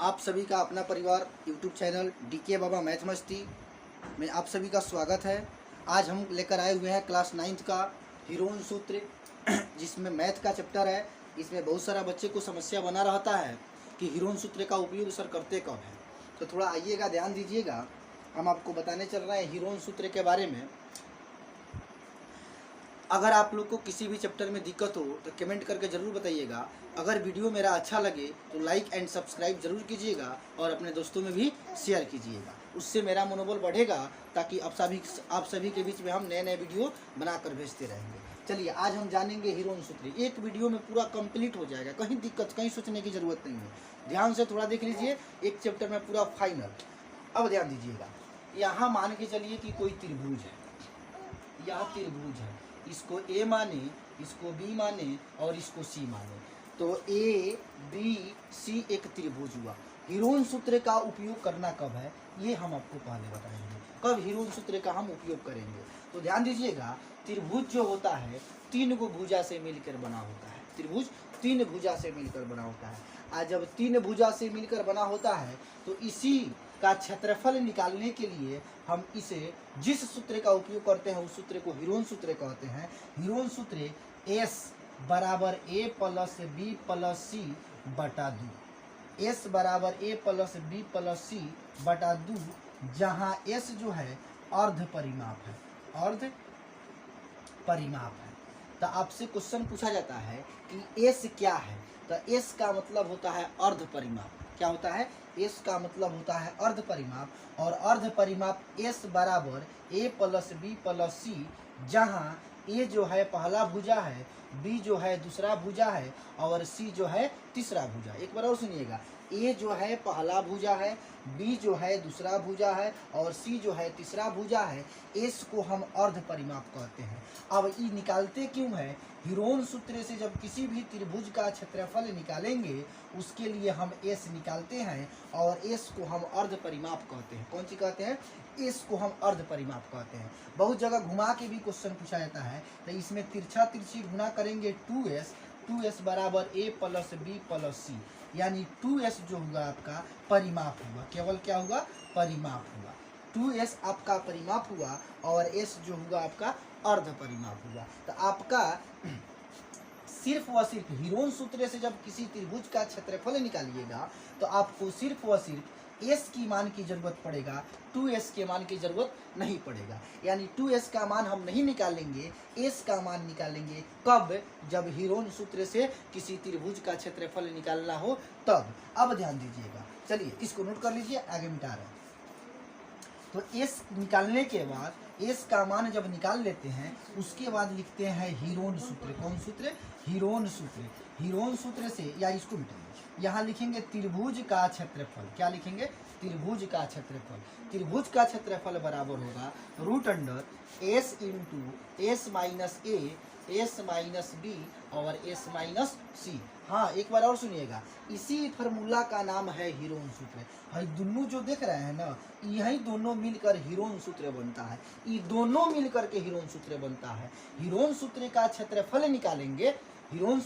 आप सभी का अपना परिवार यूट्यूब चैनल डीके बाबा मैथ मस्ती में आप सभी का स्वागत है। आज हम लेकर आए हुए हैं क्लास 9th का हीरोन सूत्र, जिसमें मैथ का चैप्टर है। इसमें बहुत सारा बच्चे को समस्या बना रहता है कि हीरोन सूत्र का उपयोग सर करते कब है। तो थोड़ा आइएगा, ध्यान दीजिएगा, हम आपको बताने चल रहे हैं हीरोन सूत्र के बारे में। अगर आप लोग को किसी भी चैप्टर में दिक्कत हो तो कमेंट करके ज़रूर बताइएगा। अगर वीडियो मेरा अच्छा लगे तो लाइक एंड सब्सक्राइब ज़रूर कीजिएगा और अपने दोस्तों में भी शेयर कीजिएगा। उससे मेरा मनोबल बढ़ेगा ताकि आप सभी के बीच में हम नए नए वीडियो बनाकर भेजते रहेंगे। चलिए आज हम जानेंगे हीरोन सूत्र। एक वीडियो में पूरा कंप्लीट हो जाएगा, कहीं दिक्कत कहीं सोचने की ज़रूरत नहीं है। ध्यान से थोड़ा देख लीजिए, एक चैप्टर में पूरा फाइनल। अब ध्यान दीजिएगा, यहाँ मान के चलिए कि कोई त्रिभुज है, यह त्रिभुज है, इसको ए माने, इसको बी माने और इसको सी माने, तो ए बी सी एक त्रिभुज हुआ। हीरोन सूत्र का उपयोग करना कब है ये हम आपको पहले बताएंगे, कब हीरोन सूत्र का हम उपयोग करेंगे। तो ध्यान दीजिएगा, त्रिभुज जो होता है तीन को भुजा से मिलकर बना होता है। त्रिभुज तीन भुजा से मिलकर बना होता है। आज जब तीन भुजा से मिलकर बना होता है तो इसी का क्षेत्रफल निकालने के लिए हम इसे जिस सूत्र का उपयोग करते हैं उस सूत्र को हीरोन सूत्र कहते हैं। हीरोन सूत्र S बराबर A प्लस बी प्लस सी बटा दो। S बराबर A प्लस बी प्लस सी बटा दो, जहाँ S जो है अर्ध परिमाप है, अर्ध परिमाप है। तो आपसे क्वेश्चन पूछा जाता है कि S क्या है, तो S का मतलब होता है अर्ध परिमाप। क्या होता है? S का मतलब होता है अर्ध परिमाप, और अर्ध परिमाप S बराबर A प्लस बी प्लस सी, जहाँ A जो है पहला भुजा है, B जो है दूसरा भुजा है और C जो है तीसरा भुजा। एक बार और सुनिएगा, A जो है पहला भुजा है, B जो है दूसरा भुजा है और C जो है तीसरा भुजा है। S को हम अर्ध परिमाप कहते हैं। अब ये निकालते क्यों है? हीरोन सूत्र से जब किसी भी त्रिभुज का क्षेत्रफल निकालेंगे उसके लिए हम S निकालते हैं और S को हम अर्ध परिमाप कहते हैं। कौन सी कहते हैं? S को हम अर्ध परिमाप कहते हैं। बहुत जगह घुमा के भी क्वेश्चन पूछा जाता है, तो इसमें तिरछा तिरछी गुना करेंगे 2S बराबर A प्लस बी प्लस सी, यानी 2S जो होगा आपका परिमाप हुआ। केवल क्या हुआ? परिमाप हुआ। 2S आपका परिमाप हुआ और S जो होगा आपका अर्ध परिमाप हुआ। तो आपका सिर्फ व सिर्फ हीरोन सूत्र से जब किसी त्रिभुज का क्षेत्रफल निकालिएगा तो आपको सिर्फ व सिर्फ S की मान की जरूरत पड़ेगा, 2S के मान की जरूरत नहीं पड़ेगा। यानी 2S का मान हम नहीं निकालेंगे, S का मान निकालेंगे। कब? जब हीरोन सूत्र से किसी त्रिभुज का क्षेत्रफल निकालना हो तब। अब ध्यान दीजिएगा, चलिए इसको नोट कर लीजिए, आगे मिटा रहे हैं। तो S निकालने के बाद S का मान जब निकाल लेते हैं उसके बाद लिखते हैं हीरोन सूत्र। कौन सूत्र? हीरोन सूत्र। हीरोन सूत्र से, या इसको मिटाइए, यहाँ लिखेंगे त्रिभुज का क्षेत्रफल। क्या लिखेंगे? त्रिभुज का क्षेत्रफल। त्रिभुज का क्षेत्रफल बराबर होगा root under S into S minus A, S minus B और S माइनस सी। हाँ, एक बार और सुनिएगा, इसी फार्मूला का नाम है हीरोन सूत्र। भाई दोनों जो देख रहे हैं ना, यही दोनों मिलकर हीरोन सूत्र बनता है। ये दोनों मिलकर के हीरोन सूत्र बनता है। हीरोन सूत्र का क्षेत्रफल निकालेंगे। हीरोन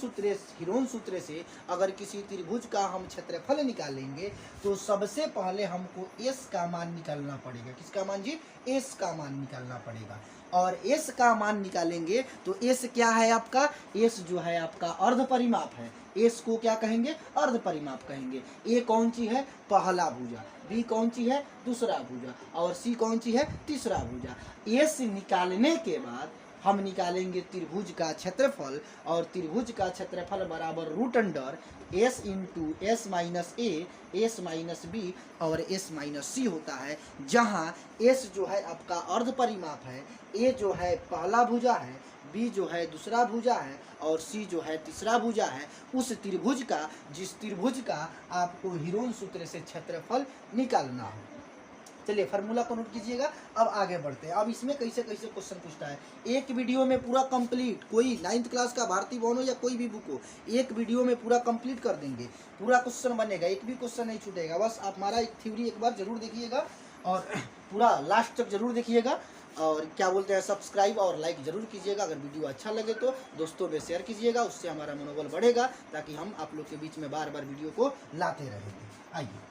सूत्र से अगर किसी त्रिभुज का हम क्षेत्रफल निकालेंगे तो सबसे पहले हमको S का मान निकालना पड़ेगा। किसका मान जी? S का मान निकालना पड़ेगा। और S का मान निकालेंगे तो S क्या है आपका? S जो है आपका अर्ध परिमाप है। S को क्या कहेंगे? अर्ध परिमाप कहेंगे। A कौन सी है? पहला भुजा। B कौन सी है? दूसरा भुजा। और C कौन सी है? तीसरा भुजा। S निकालने के बाद हम निकालेंगे त्रिभुज का क्षेत्रफल, और त्रिभुज का क्षेत्रफल बराबर root under S into S minus A, S minus B और S माइनस C होता है, जहाँ S जो है आपका अर्ध परिमाप है, A जो है पहला भुजा है, B जो है दूसरा भुजा है और C जो है तीसरा भुजा है। उस त्रिभुज का, जिस त्रिभुज का आपको हीरोन सूत्र से क्षेत्रफल निकालना हो। चलिए फार्मूला को नोट कीजिएगा। अब आगे बढ़ते हैं। अब इसमें कैसे कैसे क्वेश्चन पूछता है, एक वीडियो में पूरा कंप्लीट, कोई 9th क्लास का भारतीय भवन हो या कोई भी बुक हो, एक वीडियो में पूरा कंप्लीट कर देंगे। पूरा क्वेश्चन बनेगा, एक भी क्वेश्चन नहीं छूटेगा। बस आप हमारा एक थ्योरी एक बार जरूर देखिएगा और पूरा लास्ट तक जरूर देखिएगा। और क्या बोलते हैं सब्सक्राइब और लाइक ज़रूर कीजिएगा। अगर वीडियो अच्छा लगे तो दोस्तों में शेयर कीजिएगा, उससे हमारा मनोबल बढ़ेगा ताकि हम आप लोग के बीच में बार बार वीडियो को लाते रहेंगे। आइए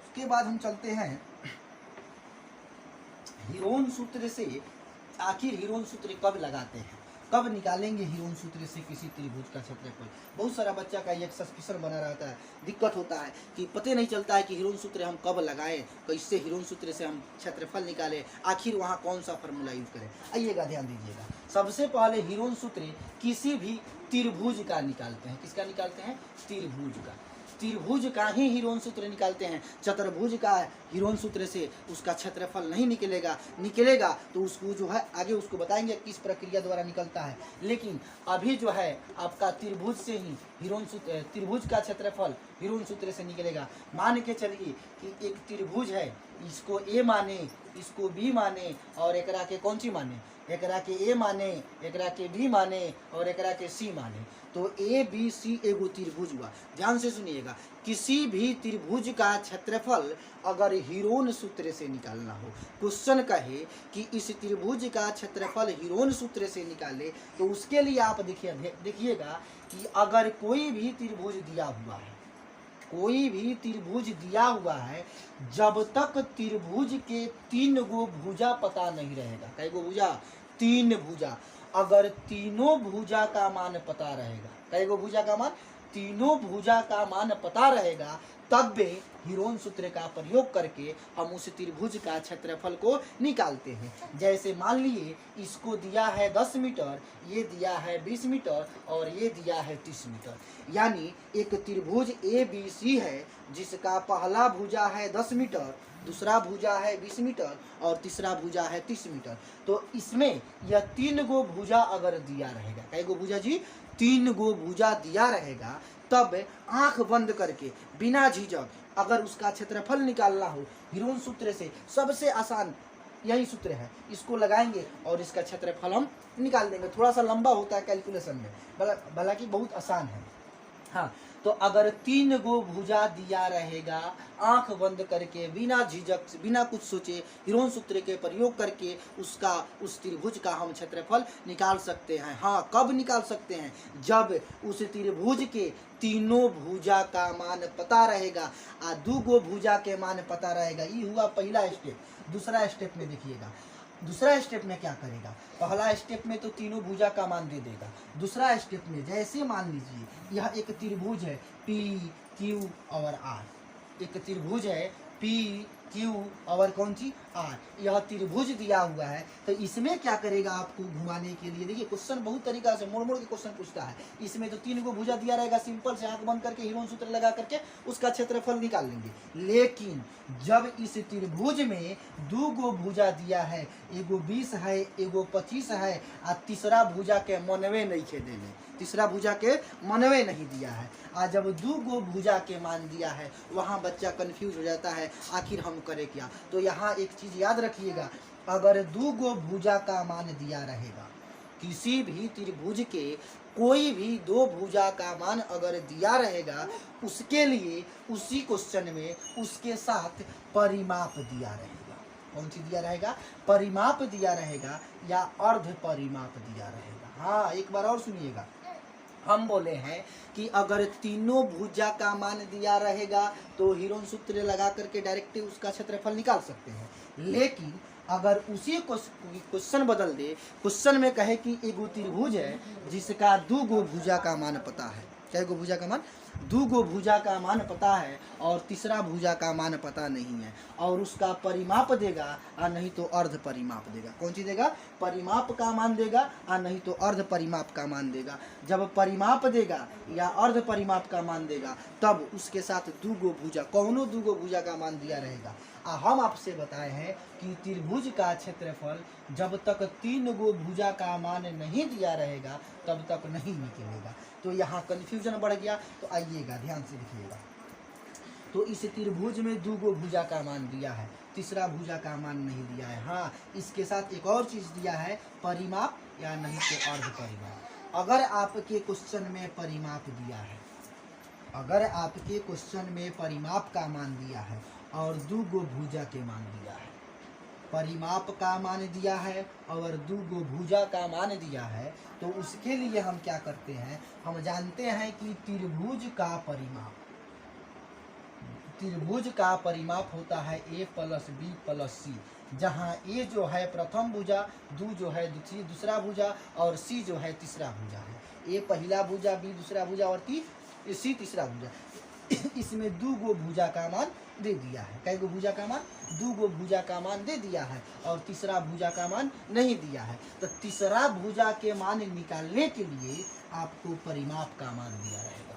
उसके बाद हम चलते हैं हीरोन सूत्र से। आखिर हीरोन सूत्र कब लगाते हैं, कब निकालेंगे हीरोन सूत्र से किसी त्रिभुज का क्षेत्रफल। बहुत सारा बच्चा का ये सस्पिशन बना रहता है, दिक्कत होता है कि पता नहीं चलता है कि हीरोन सूत्र हम कब लगाएं, कैसे हीरोन सूत्र से हम क्षेत्रफल निकालें, आखिर वहाँ कौन सा फार्मूला यूज करें। आइएगा ध्यान दीजिएगा, सबसे पहले हीरोन सूत्र किसी भी त्रिभुज का निकालते हैं। किसका निकालते हैं, त्रिभुज का। त्रिभुज का ही हीरोन सूत्र निकालते हैं। चतुर्भुज का हीरोन सूत्र से उसका क्षेत्रफल नहीं निकलेगा तो उसको जो है आगे उसको बताएंगे किस प्रक्रिया द्वारा निकलता है। लेकिन अभी जो है आपका त्रिभुज से ही हीरोन सूत्र, त्रिभुज का क्षेत्रफल हीरोन सूत्र से निकलेगा। मान के चलिए कि एक त्रिभुज है, इसको ए माने, इसको बी माने और एकरा के कौन सी माने, एकरा के ए माने, एकरा के बी माने और एकरा के सी माने, तो ए बी सी एगो त्रिभुज हुआ। ध्यान से सुनिएगा, किसी भी त्रिभुज का क्षेत्रफल अगर हीरोन सूत्र से निकालना हो, क्वेश्चन कहे कि इस त्रिभुज का क्षेत्रफल हीरोन सूत्र से निकाले, तो उसके लिए आप देखिएगा कि अगर कोई भी त्रिभुज दिया हुआ है, कोई भी त्रिभुज दिया हुआ है, जब तक त्रिभुज के 3 गो भुजा पता नहीं रहेगा, कई गो भुजा, 3 भुजा, अगर तीनों भुजा का मान पता रहेगा, कई गो भुजा का मान, तीनों भुजा का मान पता रहेगा, तब भी हीरोन सूत्र का प्रयोग करके हम उस त्रिभुज का क्षेत्रफल को निकालते हैं। जैसे मान लिए इसको दिया है 10 मीटर, ये दिया है 20 मीटर और ये दिया है 30 मीटर, यानी एक त्रिभुज ए बी सी है जिसका पहला भुजा है 10 मीटर, दूसरा भुजा है 20 मीटर और तीसरा भुजा है 30 मीटर। तो इसमें यह 3 गो भुजा अगर दिया रहेगा, कई गो भुजा जी, 3 गो भुजा दिया रहेगा, तब आंख बंद करके बिना झिझक अगर उसका क्षेत्रफल निकालना हो हीरोन सूत्र से, सबसे आसान यही सूत्र है, इसको लगाएंगे और इसका क्षेत्रफल हम निकाल देंगे। थोड़ा सा लंबा होता है कैलकुलेशन में, हालांकि बहुत आसान है। हाँ, तो अगर 3 गो भुजा दिया रहेगा, आंख बंद करके बिना झिझक, बिना कुछ सोचे हीरोन सूत्र के प्रयोग करके उस त्रिभुज का हम क्षेत्रफल निकाल सकते हैं। हाँ, कब निकाल सकते हैं, जब उस त्रिभुज के तीनों भुजा का मान पता रहेगा, 2 गो भुजा के मान पता रहेगा। ये हुआ पहला स्टेप। दूसरा स्टेप में देखिएगा, दूसरा स्टेप में क्या करेगा, पहला स्टेप में तो तीनों भुजा का मान दे देगा। दूसरा स्टेप में जैसे मान लीजिए यह एक त्रिभुज है पी क्यू और आर, एक त्रिभुज है पी क्यू और कौन सी आर, यह त्रिभुज दिया हुआ है, तो इसमें क्या करेगा आपको घुमाने के लिए। देखिए क्वेश्चन बहुत तरीका से मोड़ मोड़ के क्वेश्चन पूछता है। इसमें तो 3 गो भुजा दिया रहेगा, सिंपल से आंख बंद करके हीरोन सूत्र लगा करके उसका क्षेत्रफल निकाल लेंगे। लेकिन जब इस त्रिभुज में 2 गो भुजा दिया है, एगो 20 है, एगो 25 है, और तीसरा भुजा के मनवे नहीं खे देने, तीसरा भुजा के मनवे नहीं दिया है, और जब 2 गो भुजा के मान दिया है, वहाँ बच्चा कंफ्यूज हो जाता है आखिर हम करें क्या। तो यहाँ एक चीज़ याद रखिएगा, अगर 2 गो भुजा का मान दिया रहेगा, किसी भी त्रिभुज के कोई भी 2 भुजा का मान अगर दिया रहेगा, उसके लिए उसी क्वेश्चन में उसके साथ परिमाप दिया रहेगा। कौन सी दिया रहेगा, परिमाप दिया रहेगा या अर्ध परिमाप दिया रहेगा। हाँ, एक बार और सुनिएगा, हम बोले हैं कि अगर तीनों भुजा का मान दिया रहेगा तो हीरोन सूत्र लगा करके डायरेक्ट उसका क्षेत्रफल निकाल सकते हैं। लेकिन अगर उसी क्वेश्चन बदल दे, क्वेश्चन में कहे कि एगो त्रिभुज है जिसका 2 गो भुजा का मान पता है, क्या गो भुजा का मान, 2 गो भुजा का मान पता है और तीसरा भुजा का मान पता नहीं है, और उसका परिमाप देगा और नहीं तो अर्ध परिमाप देगा। कौन सी देगा, परिमाप का मान देगा और नहीं तो अर्ध परिमाप का मान देगा। जब परिमाप देगा या अर्ध परिमाप का मान देगा, तब उसके साथ 2 गो भुजा, कौनों 2 गो भुजा का मान दिया रहेगा। हम आपसे बताए हैं कि त्रिभुज का क्षेत्रफल जब तक 3 गो भुजा का मान नहीं दिया रहेगा तब तक नहीं निकलेगा। तो यहाँ कन्फ्यूजन बढ़ गया, तो आइएगा ध्यान से देखिएगा। तो इस त्रिभुज में 2 गो भुजा का मान दिया है, तीसरा भुजा का मान नहीं दिया है। हाँ, इसके साथ एक और चीज़ दिया है, परिमाप या नहीं तो अर्ध परिमाप। अगर आपके क्वेश्चन में परिमाप दिया है, अगर आपके क्वेश्चन में परिमाप का मान दिया है और 2 गो भुजा के मान दिया है, परिमाप का मान दिया है और 2 गो भुजा का मान दिया है, तो उसके लिए हम क्या करते हैं, हम जानते हैं कि त्रिभुज का परिमाप होता है a प्लस बी प्लस सी, जहाँ a जो है प्रथम भुजा, 2 जो है दूसरा भुजा और c जो है तीसरा भुजा है। a पहला भुजा, b दूसरा भुजा और c तीसरा भुजा। इसमें 2 गो भुजा का मान दे दिया है। कई गो भुजा का मान? 2 गो भुजा का मान दे दिया है और तीसरा भुजा का मान नहीं दिया है। तो तीसरा भुजा के मान निकालने के लिए आपको परिमाप का मान दिया रहेगा।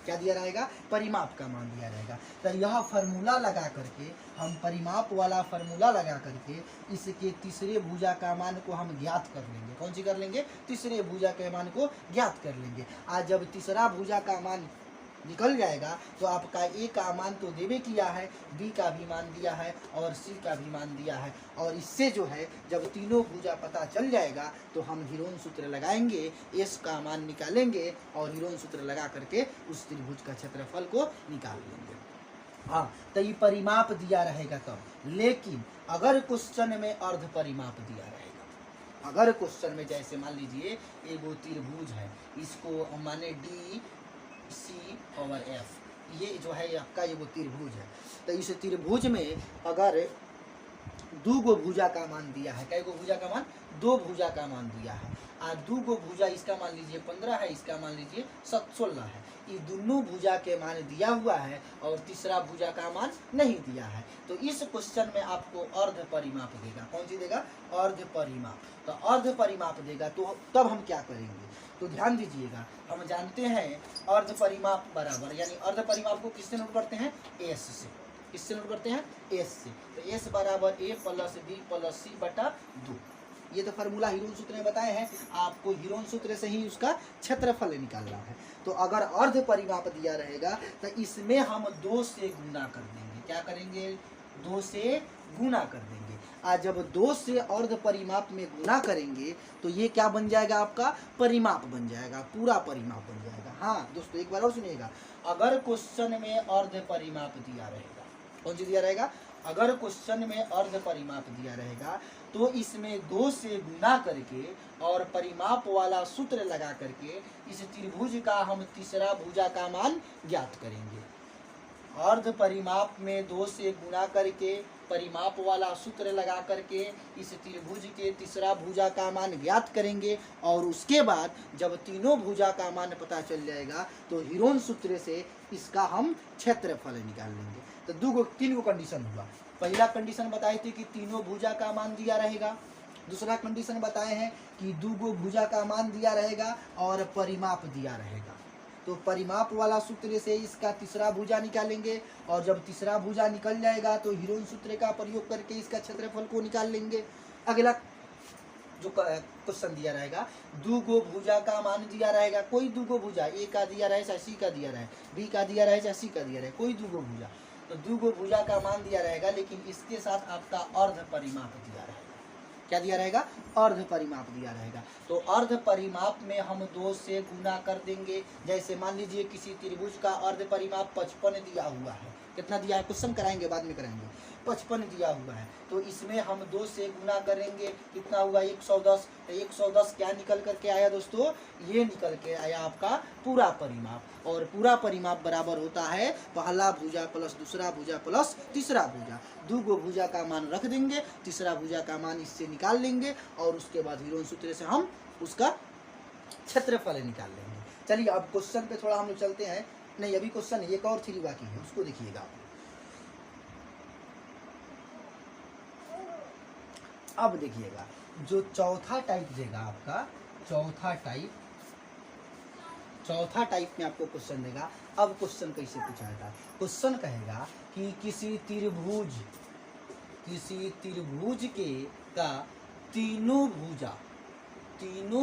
क्या दिया रहेगा? परिमाप का मान दिया रहेगा। तो यह फार्मूला लगा करके हम परिमाप वाला फार्मूला लगा करके इसके तीसरे भुजा का मान को हम ज्ञात कर लेंगे। कौन सी कर लेंगे? तीसरे भुजा के मान को ज्ञात कर लेंगे। आज जब तीसरा भुजा का मान निकल जाएगा तो आपका ए का मान तो देवे किया है, बी का भी मान दिया है और सी का भी मान दिया है। और इससे जो है जब तीनों भुजा पता चल जाएगा तो हम हीरोन सूत्र लगाएंगे, एस का मान निकालेंगे और हीरोन सूत्र लगा करके उस त्रिभुज का क्षेत्रफल को निकाल लेंगे। हाँ, तो ये परिमाप दिया रहेगा तब। लेकिन अगर क्वेश्चन में अर्ध परिमाप दिया रहेगा, अगर क्वेश्चन में जैसे मान लीजिए एगो त्रिभुज है, इसको माने डी सी और एफ, ये जो है आपका ये वो त्रिभुज है। तो इस त्रिभुज में अगर 2 गो भुजा का मान दिया है, कई गो भुजा का मान? 2 भुजा का मान दिया है। 2 गो भुजा, इसका मान लीजिए 15 है, इसका मान लीजिए 16 है। ये दोनों भुजा के मान दिया हुआ है और तीसरा भुजा का मान नहीं दिया है। तो इस क्वेश्चन में आपको अर्ध परिमाप देगा। कौन सी देगा? अर्ध परिमाप। तो अर्ध परिमाप देगा तो तब हम क्या करेंगे? तो ध्यान दीजिएगा, हम जानते हैं अर्ध परिमाप बराबर, यानी अर्ध परिमाप को किससे नोट करते हैं? एस से। किससे नोट करते हैं? एस से। तो एस बराबर a प्लस बी प्लस सी बटा 2। ये तो फार्मूला हीरोन सूत्र में बताए हैं, आपको हीरोन सूत्र से ही उसका क्षेत्रफल निकालना है। तो अगर अर्ध परिमाप दिया रहेगा तो इसमें हम 2 से गुना कर देंगे। क्या करेंगे? 2 से गुना कर देंगे। आज जब 2 से अर्ध परिमाप में गुना करेंगे तो ये क्या बन जाएगा? आपका परिमाप बन जाएगा, पूरा परिमाप बन जाएगा। हाँ दोस्तों, एक बार और सुनिएगा, अगर क्वेश्चन में अर्ध परिमाप दिया रहेगा, कौन सी दिया रहेगा? अगर क्वेश्चन में अर्ध परिमाप दिया रहेगा तो इसमें 2 से गुना करके और परिमाप वाला सूत्र लगा करके इस त्रिभुज का हम तीसरा भुजा का मान ज्ञात करेंगे। अर्ध परिमाप में 2 से गुना करके परिमाप वाला सूत्र लगा करके इस त्रिभुज के तीसरा भुजा का मान ज्ञात करेंगे और उसके बाद जब तीनों भुजा का मान पता चल जाएगा तो हीरोन सूत्र से इसका हम क्षेत्रफल निकाल लेंगे। तो 3 गो कंडीशन हुआ। पहला कंडीशन बताए थे कि तीनों भुजा का मान दिया रहेगा। दूसरा कंडीशन बताए हैं कि 2 गो भुजा का मान दिया रहेगा और परिमाप दिया रहेगा। तो परिमाप वाला सूत्र से इसका तीसरा भुजा निकालेंगे और जब तीसरा भुजा निकल जाएगा तो हीरोन सूत्र का प्रयोग करके इसका क्षेत्रफल को निकाल लेंगे। अगला जो क्वेश्चन दिया रहेगा, 2 गो भुजा का मान दिया रहेगा। कोई 2 गो भुजा, ए का दिया रहे चाहे सी का दिया रहे, बी का दिया रहे चाहे सी का दिया रहे, कोई 2 गो भुजा, तो 2 गो भुजा का मान दिया रहेगा। लेकिन इसके साथ आपका अर्ध परिमाप दिया रहेगा। क्या दिया रहेगा? अर्ध परिमाप दिया रहेगा। तो अर्ध परिमाप में हम 2 से गुना कर देंगे। जैसे मान लीजिए किसी त्रिभुज का अर्ध परिमाप 55 दिया हुआ है। कितना दिया है? क्वेश्चन कराएंगे, बाद में कराएंगे। 55 दिया हुआ है तो इसमें हम 2 से गुना करेंगे। कितना हुआ? 110। 110 क्या निकल करके आया दोस्तों? ये निकल के आया आपका पूरा परिमाप। और पूरा परिमाप बराबर होता है पहला भुजा प्लस दूसरा भुजा प्लस तीसरा भुजा। 2 गो भुजा का मान रख देंगे, तीसरा भुजा का मान इससे निकाल लेंगे और उसके बाद हीरोन सूत्र से हम उसका क्षेत्रफल निकाल लेंगे। चलिए अब क्वेश्चन पे थोड़ा हम लोग चलते हैं। नहीं, अभी क्वेश्चन एक और 3 बाकी है, उसको देखिएगा। अब देखिएगा, जो चौथा टाइप देगा आपका, चौथा टाइप में आपको क्वेश्चन देगा। अब क्वेश्चन कैसे पूछाएगा? क्वेश्चन कहेगा कि किसी त्रिभुज के का तीनों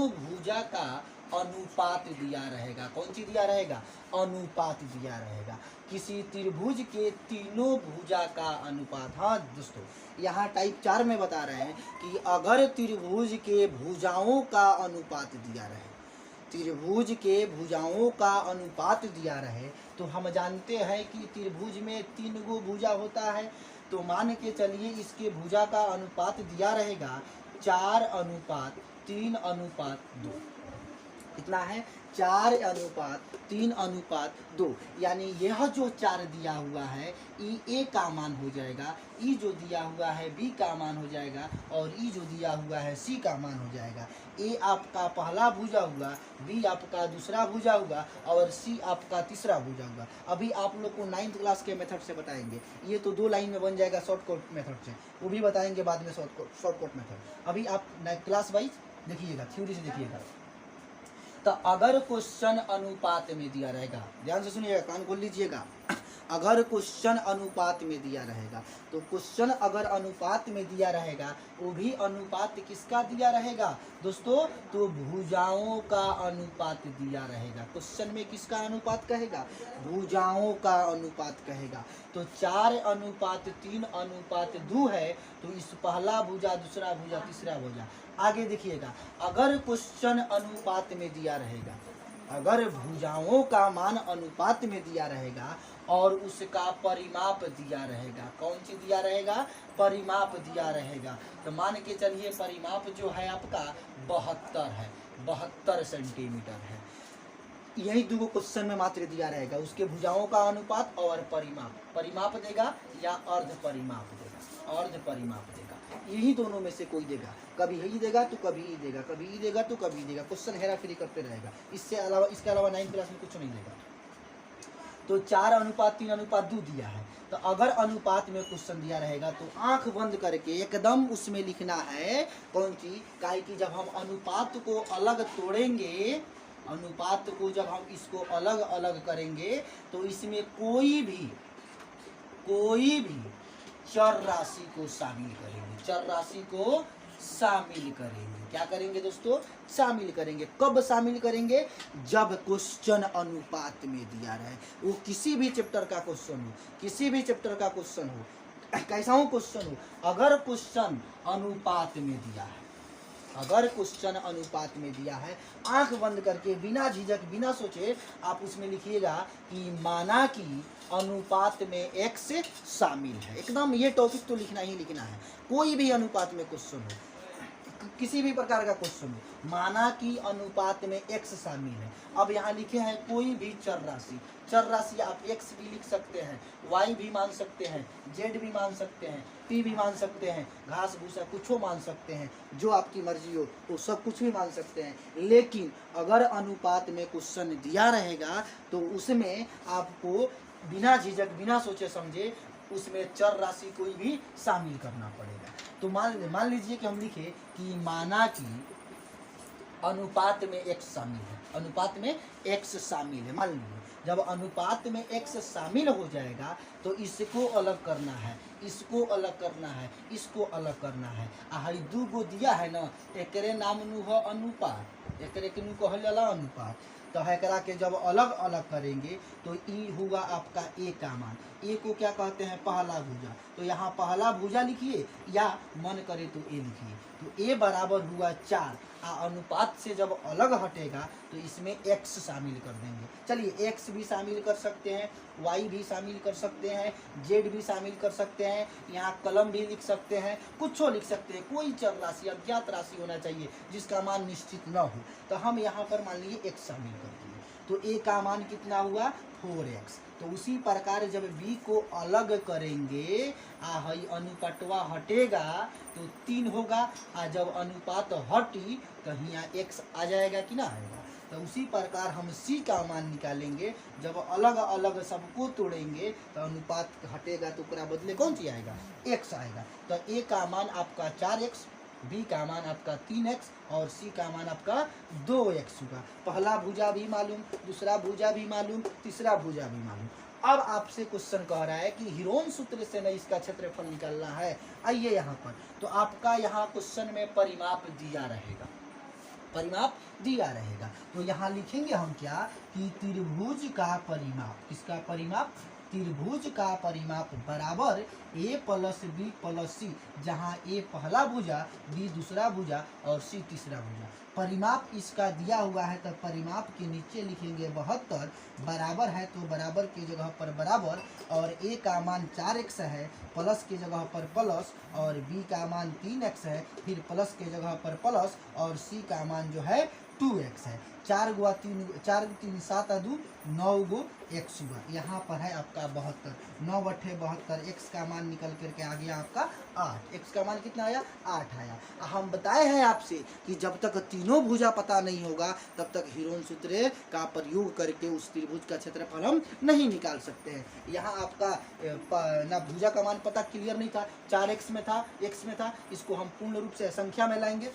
भुजा का अनुपात दिया रहेगा। कौन सी दिया रहेगा? अनुपात दिया रहेगा। किसी त्रिभुज के तीनों भुजा का अनुपात। हाँ दोस्तों, यहाँ टाइप 4 में बता रहे हैं कि अगर त्रिभुज के भुजाओं का अनुपात दिया रहे, त्रिभुज के भुजाओं का अनुपात दिया रहे, तो हम जानते हैं कि त्रिभुज में 3 गो भुजा होता है। तो मान के चलिए इसके भुजा का अनुपात दिया रहेगा 4:3:2। कितना है? 4:3:2। यानी यह जो 4 दिया हुआ है ई ए का मान हो जाएगा, ई जो दिया हुआ है बी का मान हो जाएगा, और ई जो दिया हुआ है सी का मान हो जाएगा। ए आपका पहला भुजा हुआ, बी आपका दूसरा भुजा हुआ, और सी आपका तीसरा भुजा हुआ। अभी आप लोग को 9th क्लास के मेथड से बताएंगे। ये तो 2 लाइन में बन जाएगा शॉर्टकट मेथड से, वो भी बताएंगे बाद में शॉर्टकट मेथड। अभी आप क्लास वाइज देखिएगा, थ्योरी से देखिएगा। तो अगर क्वेश्चन अनुपात में दिया रहेगा, ध्यान से सुनिएगा, कान खोल लीजिएगा। अगर क्वेश्चन अनुपात में दिया रहेगा, तो क्वेश्चन अगर अनुपात में दिया रहेगा, वो भी अनुपात किसका दिया रहेगा दोस्तों? तो भुजाओं का अनुपात दिया रहेगा। क्वेश्चन में किसका अनुपात कहेगा? भुजाओं का अनुपात कहेगा। तो 4:3:2 है, तो इस पहला भुजा, दूसरा भुजा, तीसरा भुजा। आगे देखिएगा, अगर क्वेश्चन अनुपात में दिया रहेगा, अगर भुजाओं का मान अनुपात में दिया रहेगा और उसका परिमाप दिया रहेगा, कौन सी दिया रहेगा? परिमाप दिया रहेगा। तो मान के चलिए परिमाप जो है आपका 72 है, 72 सेंटीमीटर है। यही 2 क्वेश्चन में मात्र दिया रहेगा, उसके भुजाओं का अनुपात और परिमाप। परिमाप देगा या अर्ध परिमाप देगा? अर्ध परिमाप देगा। यही दोनों में से कोई देगा, कभी यही देगा तो कभी ही देगा, कभी ही देगा तो कभी देगा। क्वेश्चन हेरा फेरी करते रहेगा। इसके अलावा 9th क्लास में कुछ नहीं देगा। तो 4:3:2 दिया है, तो अगर अनुपात में क्वेश्चन दिया रहेगा तो आंख बंद करके एकदम उसमें लिखना है कौन सी? काहे कि जब हम अनुपात को अलग तोड़ेंगे, अनुपात को जब हम इसको अलग अलग करेंगे, तो इसमें कोई भी चर राशि को शामिल करेंगे। चर राशि को शामिल करेंगे। क्या करेंगे दोस्तों? शामिल करेंगे। कब शामिल करेंगे? जब क्वेश्चन अनुपात में दिया रहे। वो किसी भी चैप्टर का क्वेश्चन हो, किसी भी चैप्टर का क्वेश्चन हो, कैसा हो क्वेश्चन हो, अगर क्वेश्चन अनुपात में दिया है, अगर क्वेश्चन अनुपात में दिया है, आंख बंद करके बिना झिझक बिना सोचे आप उसमें लिखिएगा कि माना कि अनुपात में x शामिल है। एकदम ये टॉपिक तो लिखना ही लिखना है। कोई भी अनुपात में क्वेश्चन हो, किसी भी प्रकार का क्वेश्चन हो, माना कि अनुपात में x शामिल है। अब यहाँ लिखे हैं कोई भी चर राशि। चर राशि आप x भी लिख सकते हैं, y भी मान सकते हैं, z भी मान सकते हैं, p भी मान सकते हैं, घास भूसा कुछ मान सकते हैं, जो आपकी मर्जी हो वो सब कुछ भी मान सकते हैं। लेकिन अगर अनुपात में क्वेश्चन दिया रहेगा तो उसमें आपको बिना झिझक बिना सोचे समझे उसमें चर राशि कोई भी शामिल करना पड़ेगा। तो मान लीजिए कि हम लिखे कि माना कि अनुपात में x शामिल है, अनुपात में x शामिल है। मान लीजिए जब अनुपात में x शामिल हो जाएगा तो इसको अलग करना है, इसको अलग करना है, इसको अलग करना है। हई 2 गो दिया है ना, एकरे नाम नु हो अनुपात, एकरे के नु कहल जाला अनुपात। तो एकरा के जब अलग अलग करेंगे तो ई हुआ आपका ए का मान। ए को क्या कहते हैं? पहला भुजा। तो यहाँ पहला भुजा लिखिए या मन करे तो ए लिखिए। तो ए बराबर हुआ 4। अनुपात से जब अलग हटेगा तो इसमें x शामिल कर देंगे। चलिए x भी शामिल कर सकते हैं, y भी शामिल कर सकते हैं, z भी शामिल कर सकते हैं, यहाँ कलम भी लिख सकते हैं, कुछ लिख सकते हैं। कोई चर राशि अज्ञात राशि होना चाहिए जिसका मान निश्चित न हो। तो हम यहाँ पर मान लीजिए x शामिल कर दिए, तो a का मान कितना हुआ? 4x। तो उसी प्रकार जब b को अलग करेंगे, हई अनुपातवा हटेगा तो 3 होगा, जब अनुपात हटी तो यहाँ x आ जाएगा कि ना आएगा। तो उसी प्रकार हम c का मान निकालेंगे, जब अलग अलग सबको तोड़ेंगे तो अनुपात हटेगा तो पूरा बदले कौन सी आएगा? x आएगा। तो a का मान आपका 4x, b का मान आपका 3x और c का मान आपका 2x होगा। पहला भुजा भी मालूम, दूसरा भुजा भी मालूम, तीसरा भुजा भी मालूम। अब आपसे क्वेश्चन कह रहा है कि हीरोन सूत्र से न इसका क्षेत्रफल निकालना है। आइए यहाँ पर, तो आपका यहाँ क्वेश्चन में परिमाप दिया रहेगा, परिमाप दिया रहेगा। तो यहाँ लिखेंगे हम क्या कि त्रिभुज का परिमाप, किसका परिमाप? त्रिभुज का परिमाप बराबर ए प्लस बी प्लस सी, जहाँ ए पहला भुजा, बी दूसरा भुजा और सी तीसरा भुजा। परिमाप इसका दिया हुआ है तो परिमाप के नीचे लिखेंगे 72, बराबर है तो बराबर की जगह पर बराबर, और ए का मान 4x है, प्लस की जगह पर प्लस, और बी का मान 3x है, फिर प्लस के जगह पर प्लस, और सी का मान जो है 2x है। 4 गुआ 3, 4 3 7 2 9 गो x हुआ। यहाँ पर है आपका 72, 9 बट्ठे 72, x का मान निकल करके आ गया आपका 8। x का मान कितना आया? 8 आया। हम बताए हैं आपसे कि जब तक तीनों भुजा पता नहीं होगा तब तक हीरोन सूत्र का प्रयोग करके उस त्रिभुज का क्षेत्रफल हम नहीं निकाल सकते हैं। यहाँ आपका ना भुजा का मान पता क्लियर नहीं था, 4x में था, x में था, इसको हम पूर्ण रूप से संख्या में लाएंगे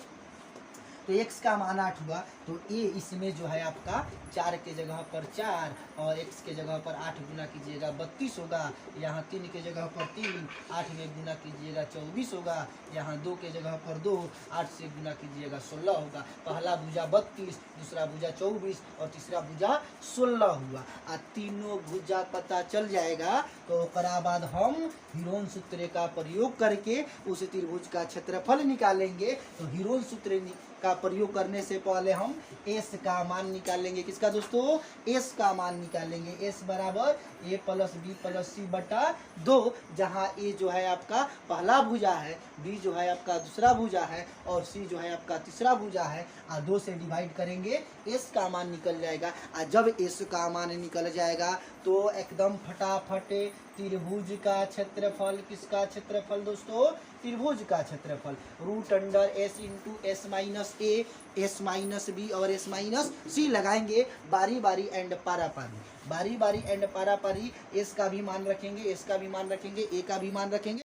तो x का मान 8 हुआ, तो a इसमें जो है आपका 4 के जगह पर 4 और x के जगह पर 8 गुना कीजिएगा 32 होगा, यहाँ 3 के जगह पर 3, 8 में गुना कीजिएगा 24 होगा, यहाँ 2 के जगह पर 2, 8 से गुना कीजिएगा 16 होगा। पहला भुजा 32, दूसरा भुजा 24 और तीसरा भुजा 16 हुआ। आ तीनों भुजा पता चल जाएगा तो ओकरा बाद हम हीरोन सूत्र का प्रयोग करके उस त्रिभुज का क्षेत्रफल निकालेंगे। तो हीरोन सूत्र का प्रयोग करने से पहले हम s का मान निकालेंगे। किसका दोस्तों? s का मान निकालेंगे। s बराबर a प्लस बी प्लस सी बटा 2, जहाँ a जो है आपका पहला भुजा है, b जो है आपका दूसरा भुजा है और c जो है आपका तीसरा भुजा है। 2 से डिवाइड करेंगे, s का मान निकल जाएगा। जब s का मान निकल जाएगा तो एकदम फटाफट त्रिभुज का क्षेत्रफल, किसका क्षेत्रफल दोस्तों? त्रिभुज का क्षेत्रफल root under s into s minus a, s minus B और एस माइनस सी लगाएंगे बारी बारी एंड पारा पारी, बारी बारी एंड पारा पारी। एस का भी मान रखेंगे, एस का भी मान रखेंगे, ए का भी मान रखेंगे।